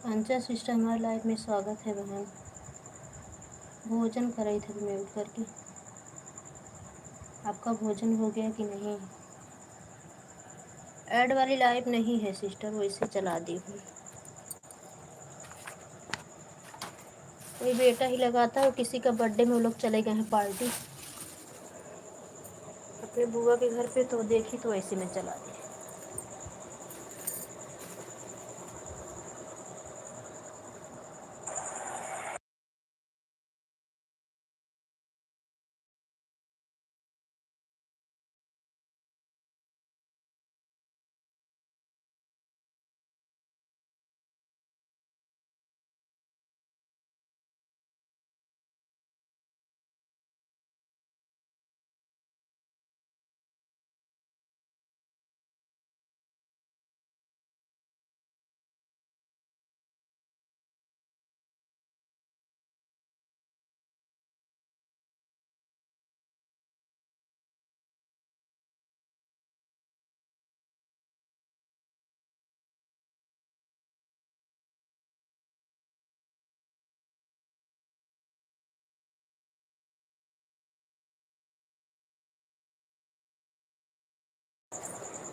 अंचा sister हमारे life में स्वागत है बहन। भोजन कर रही थी मैं उठ करके। आपका भोजन हो गया कि नहीं? ऐड वाली लाइफ नहीं है सिस्टर, वैसे चला दी हूँ। कोई बेटा ही लगाता है, किसी का बर्थडे में वो लोग चले गए हैं पार्टी अपने बुआ के घर पे, तो देखी तो ऐसे में चला दी।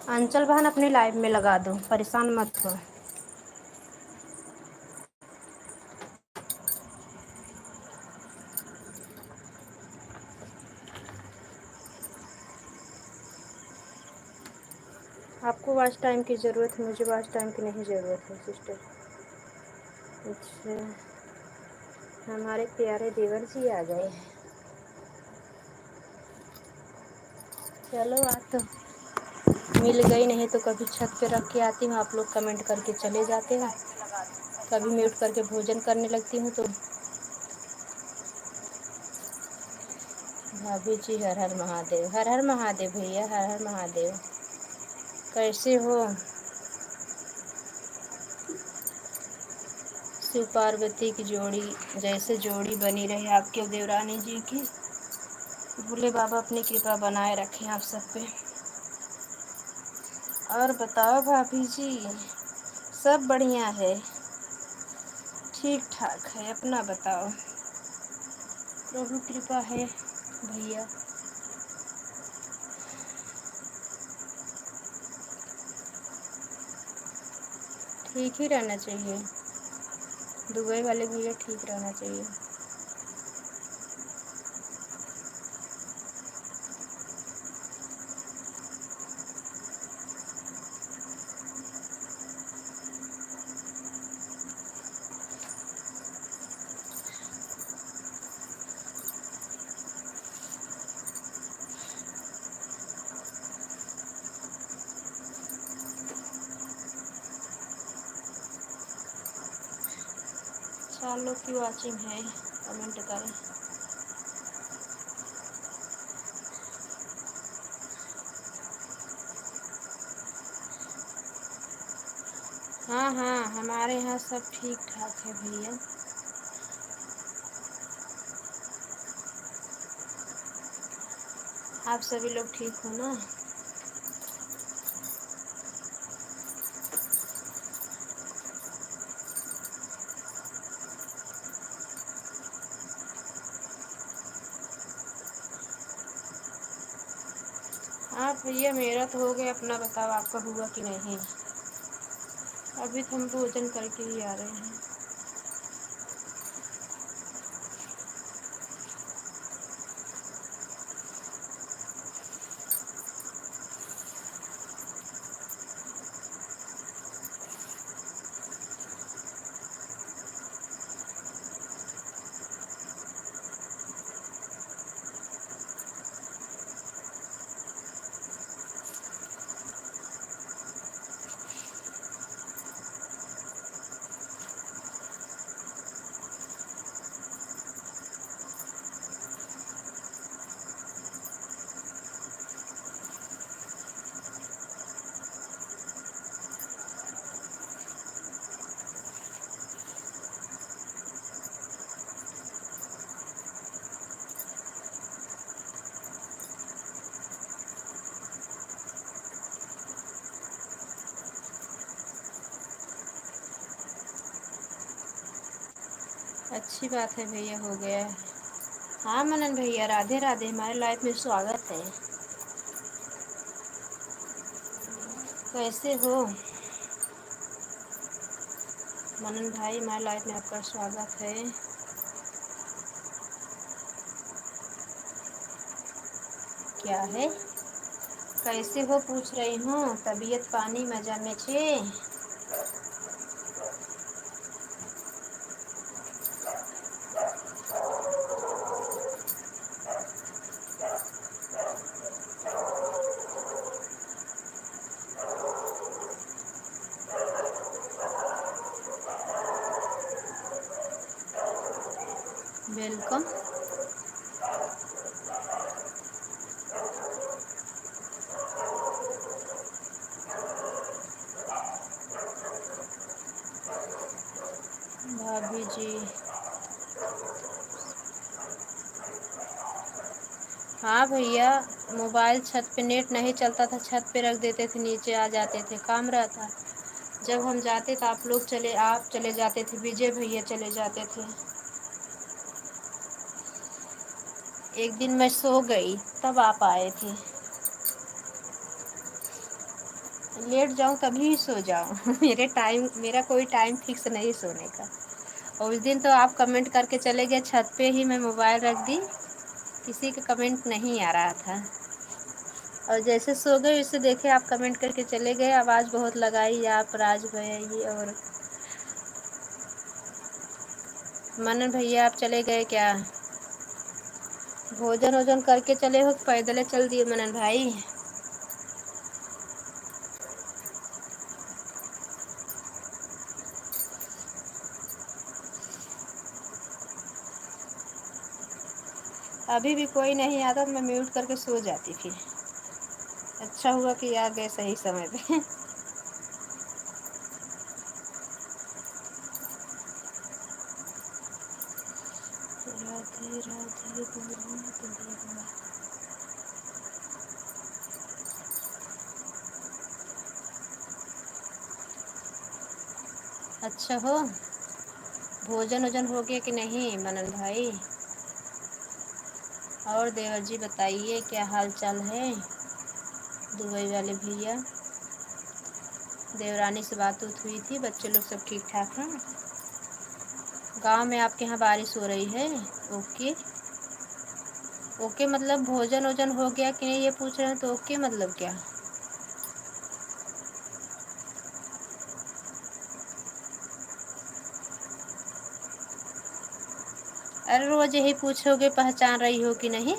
अंचल बहन अपनी लाइफ में लगा दो, परेशान मत हो। आपको वॉच टाइम की ज़रूरत है, मुझे वॉच टाइम की नहीं ज़रूरत है सिस्टर। अच्छा, हमारे प्यारे देवर जी आ गए हैं। चलो, आज तो मिल गई, नहीं तो कभी छत पे रख के आती हूँ, आप लोग कमेंट करके चले जाते हैं। कभी म्यूट करके भोजन करने लगती हूँ तो भाभी जी हर हर महादेव, हर हर महादेव भैया, हर हर महादेव। कैसे हो? शिव पार्वती की जोड़ी जैसे जोड़ी बनी रही आपके देवरानी जी की। भोले बाबा अपनी कृपा बनाए रखें आप सब पे। और बताओ भाभी जी, सब बढ़िया है, ठीक ठाक है, अपना बताओ। प्रभु कृपा है भैया। ठीक ही रहना चाहिए, दुबई वाले भैया ठीक रहना चाहिए। चार लोग की वॉचिंग है, कमेंट करें। हाँ हाँ, हमारे यहाँ सब ठीक ठाक है भैया। आप सभी लोग ठीक हो ना? हाँ भैया, मेरा तो हो गया, अपना बताओ आपका हुआ कि नहीं? अभी तो हम भोजन करके ही आ रहे हैं। अच्छी बात है भैया, हो गया है। हाँ मनन भैया, राधे राधे, हमारे लाइफ में स्वागत है। कैसे हो मनन भाई? हमारे लाइफ में आपका स्वागत है। क्या है? कैसे हो पूछ रही हूँ, तबीयत पानी मजा में छे? वेलकम। भाभी जी, हाँ भैया, मोबाइल छत पे नेट नहीं चलता था, छत पे रख देते थे, नीचे आ जाते थे, काम रहता। जब हम जाते तो आप चले जाते थे, विजय भैया चले जाते थे। एक दिन मैं सो गई, तब आप आए थे। लेट जाऊं तभी सो जाऊं मेरा कोई टाइम फिक्स नहीं सोने का। और उस दिन तो आप कमेंट करके चले गए, छत पे ही मैं मोबाइल रख दी, किसी का कमेंट नहीं आ रहा था। और जैसे सो गए वैसे देखे आप कमेंट करके चले गए, आवाज़ बहुत लगाई आप, राज भैया और मनन भैया, आप चले गए क्या? भोजन वोजन करके चले हो, पैदल चल दिए मनन भाई? अभी भी कोई नहीं आता तो मैं म्यूट करके सो जाती फिर। अच्छा हुआ कि आ गए सही समय पे। राधे राधे बोलना पड़ेगा। अच्छा हो, भोजन वोजन हो गया कि नहीं मनन भाई? और देवर जी बताइए, क्या हाल चाल है? दुबई वाले भैया, देवरानी से बात उत हुई थी, बच्चे लोग सब ठीक ठाक हैं? गांव में आपके यहाँ बारिश हो रही है? ओके। ओके मतलब भोजन वोजन हो गया कि नहीं ये पूछ रहे हैं, तो ओके मतलब क्या? अरे रोज यही पूछोगे पहचान रही हो कि नहीं?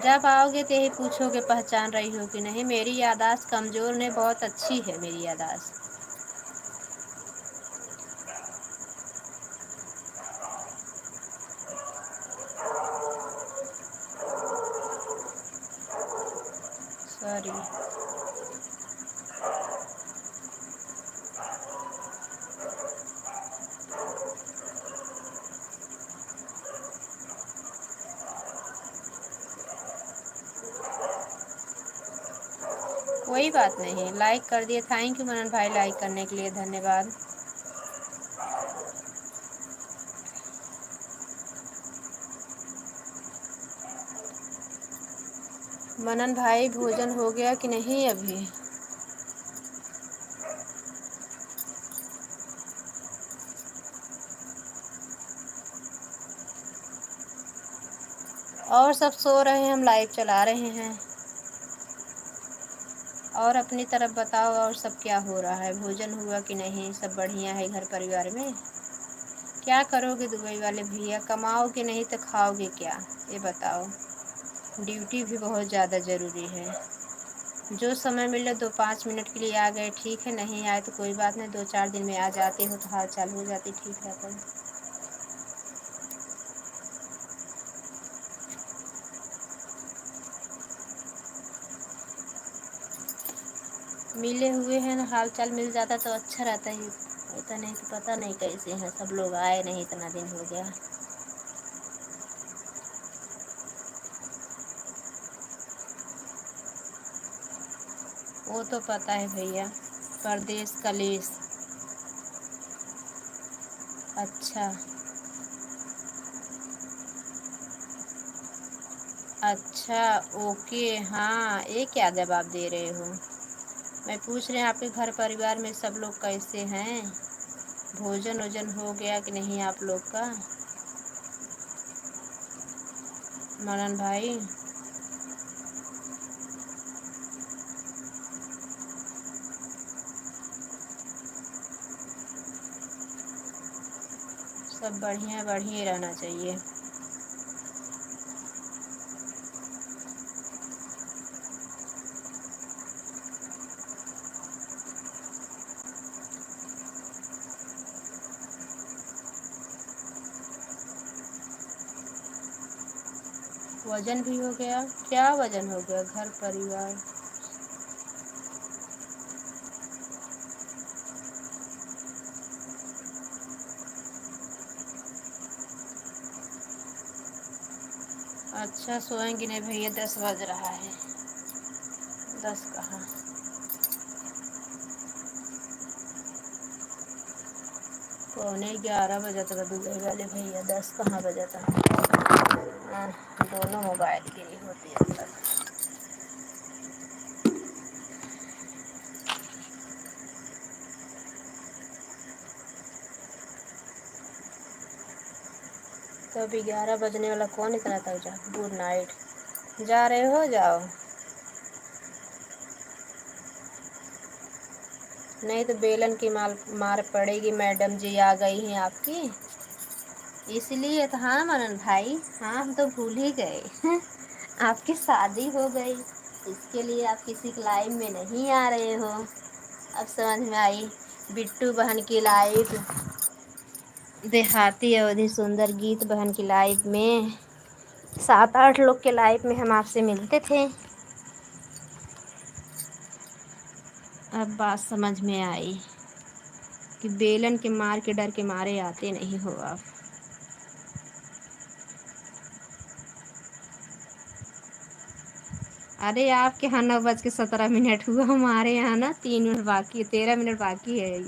जब आओगे तो यही पूछोगे पहचान रही हो कि नहीं। मेरी यादाश्त कमज़ोर नहीं, बहुत अच्छी है मेरी यादाश्त। सॉरी। कोई बात नहीं, लाइक कर दिए, थैंक यू मनन भाई, लाइक करने के लिए धन्यवाद। मनन भाई, भोजन हो गया कि नहीं अभी? और सब सो रहे हैं, हम लाइव चला रहे हैं। और अपनी तरफ बताओ, और सब क्या हो रहा है? भोजन हुआ कि नहीं? सब बढ़िया है घर परिवार में? क्या करोगे दुबई वाले भैया, कमाओगे नहीं तो खाओगे क्या, ये बताओ। ड्यूटी भी बहुत ज़्यादा ज़रूरी है। जो समय मिले 2-5 मिनट के लिए आ गए ठीक है, नहीं आए तो कोई बात नहीं, 2-4 दिन में आ जाते हो तो हाल चाल हो जाती, ठीक रहता है। मिले हुए हैं ना, हाल चाल मिल जाता तो अच्छा रहता है। होता नहीं तो पता नहीं कैसे हैं सब लोग, आए नहीं, इतना दिन हो गया। वो तो पता है भैया, परदेश कलेश। अच्छा। अच्छा। ओके। हाँ, ये क्या जवाब दे रहे हो? मैं पूछ रहे हैं आपके घर परिवार में सब लोग कैसे हैं? भोजन वोजन हो गया कि नहीं आप लोग का? मनन भाई। सब बढ़िया बढ़िया रहना चाहिए। वजन भी हो गया? क्या वजन हो गया घर परिवार? अच्छा, सोएंगे नहीं भैया, 10 बज रहा है। 10 कहाँ? पौने 11 बजा था दुबई वाले भैया, 10 कहाँ बजा था? हाँ, दोनों मोबाइल के ही होती है तब। तो अभी 11 बजने वाला, कौन इतना तक जा? Good night. जा रहे हो, जाओ। नहीं तो बेलन की मार पड़ेगी। मैडम जी आ गई हैं आपकी, इसलिए तो। हाँ मनन भाई, हाँ हम तो भूल ही गए। आपकी शादी हो गई, इसके लिए आप किसी की लाइव में नहीं आ रहे हो। अब समझ में आई। बिट्टू बहन की लाइव, देहाती अवधि सुंदर गीत बहन की लाइव में 7-8 लोग के लाइव में हम आपसे मिलते थे। अब बात समझ में आई कि बेलन के मार के डर के मारे आते नहीं हो आप। अरे आपके यहाँ 9:17 हुआ, हमारे यहाँ ना 3 मिनट बाकी, 13 मिनट बाकी है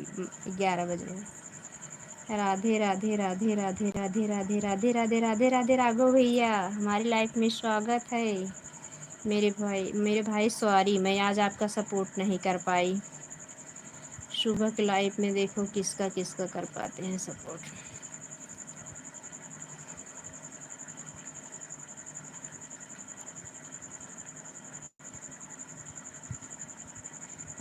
11 बजने में। राधे राधे राधे राधे राधे राधे राधे राधे राधे राधे राघव भैया, हमारी लाइफ में स्वागत है। मेरे भाई सॉरी, मैं आज आपका सपोर्ट नहीं कर पाई। सुबह के लाइफ में देखो किसका किसका कर पाते हैं सपोर्ट।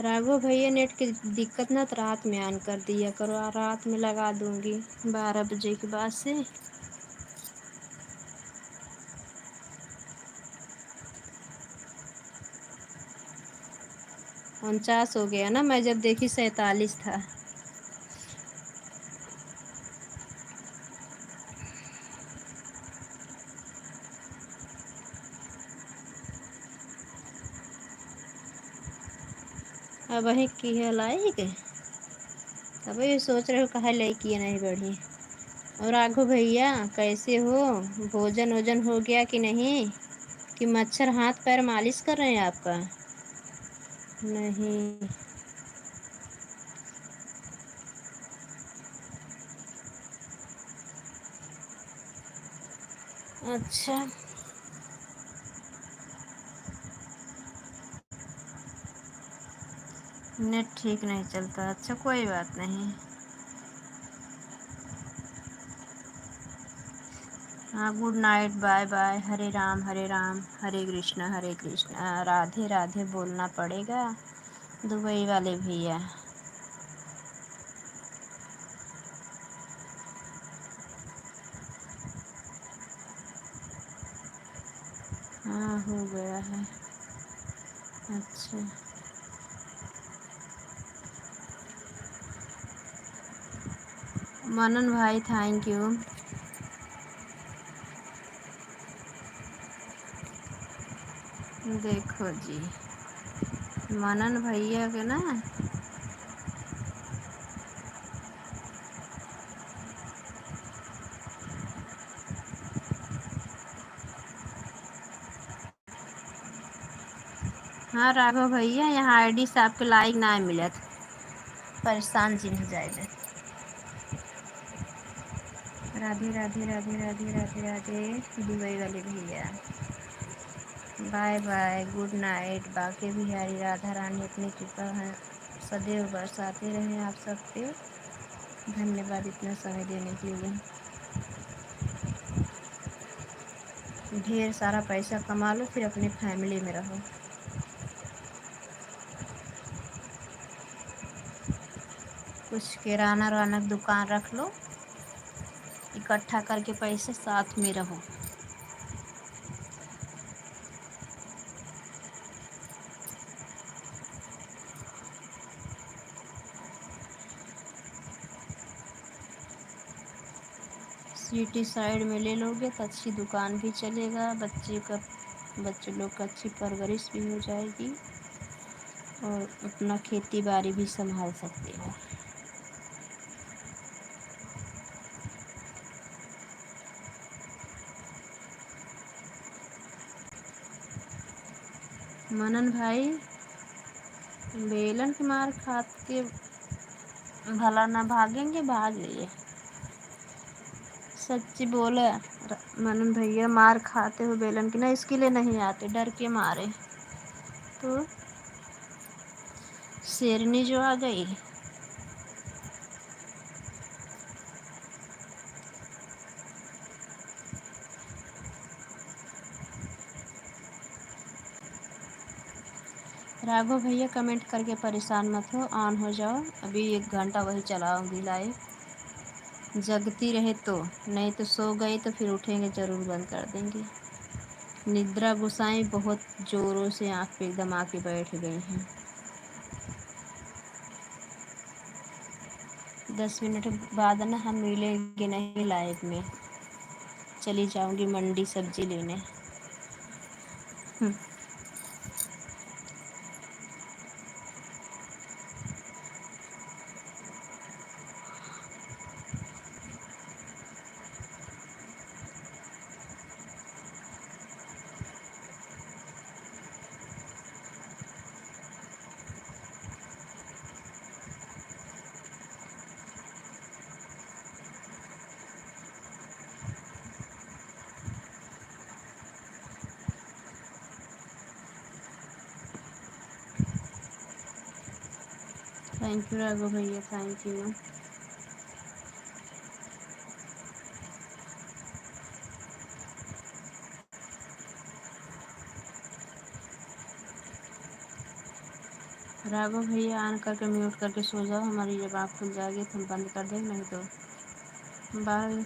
राघव भैया, नेट की दिक्कत ना तो रात में ऑन कर दिया करो, रात में लगा दूंगी 12 बजे के बाद से। 49 हो गया ना, मैं जब देखी 47 था। अब वही की है लाइक। तब ये सोच रहे हो कहा लड़की नहीं बढ़ी। और राघव भैया कैसे हो? भोजन वोजन हो गया कि नहीं? कि मच्छर हाथ पैर मालिश कर रहे हैं आपका? नहीं। अच्छा। नेट ठीक नहीं चलता? अच्छा, कोई बात नहीं। हाँ, गुड नाइट, बाय बाय। हरे राम हरे कृष्णा राधे राधे बोलना पड़ेगा दुबई वाले भैया। हाँ, हो गया है। अच्छा। मनन भाई थैंक यू। देखो जी, मनन भैया के ना, हाँ राघव भैया, यहाँ आईडी से आपके लाइक ना मिलत, परेशान जी हो जाएगा। राधे राधे राधे राधे राधे राधे दुबई वाले भैया। Bye bye, good night. Banke Bihari Radha Rani अपनी कृपा है सदैव बरसाते रहें आप सब पे। धन्यवाद इतना समय देने के लिए। ढेर सारा पैसा कमा लो, फिर अपनी फैमिली में रहो। कुछ किराना वाना दुकान रख लो, इकट्ठा करके पैसे साथ में रहो। सिटी साइड में ले लोगे तो अच्छी दुकान भी चलेगा, बच्चे लोग का अच्छी परवरिश भी हो जाएगी और अपना खेती बाड़ी भी संभाल सकते हो। मनन भाई, बेलन की मार खा के भला ना भागेंगे, भाग लिए। सच्ची बोले मनन भैया, मार खाते हो बेलन की? ना इसके लिए नहीं आते, डर के मारे। तो शेरनी जो आ गई। राघव भैया कमेंट करके परेशान मत हो, ऑन हो जाओ। अभी 1 घंटा वही चलाऊंगी लाइव, जगती रहे तो। नहीं तो सो गए तो फिर उठेंगे जरूर बंद कर देंगे। निद्रा गोसाई बहुत जोरों से आँख पे एकदम आके बैठ गई हैं। 10 मिनट बाद ना हम मिलेंगे नहीं लाइव में, चली जाऊंगी मंडी सब्जी लेने। थैंक यू राघव भैया, थैंक यू। राघव भैया ऑन करके म्यूट करके सो जाओ, हमारी जब आँख खुल जाएगी तो हम बंद कर देंगे, नहीं तो बाय।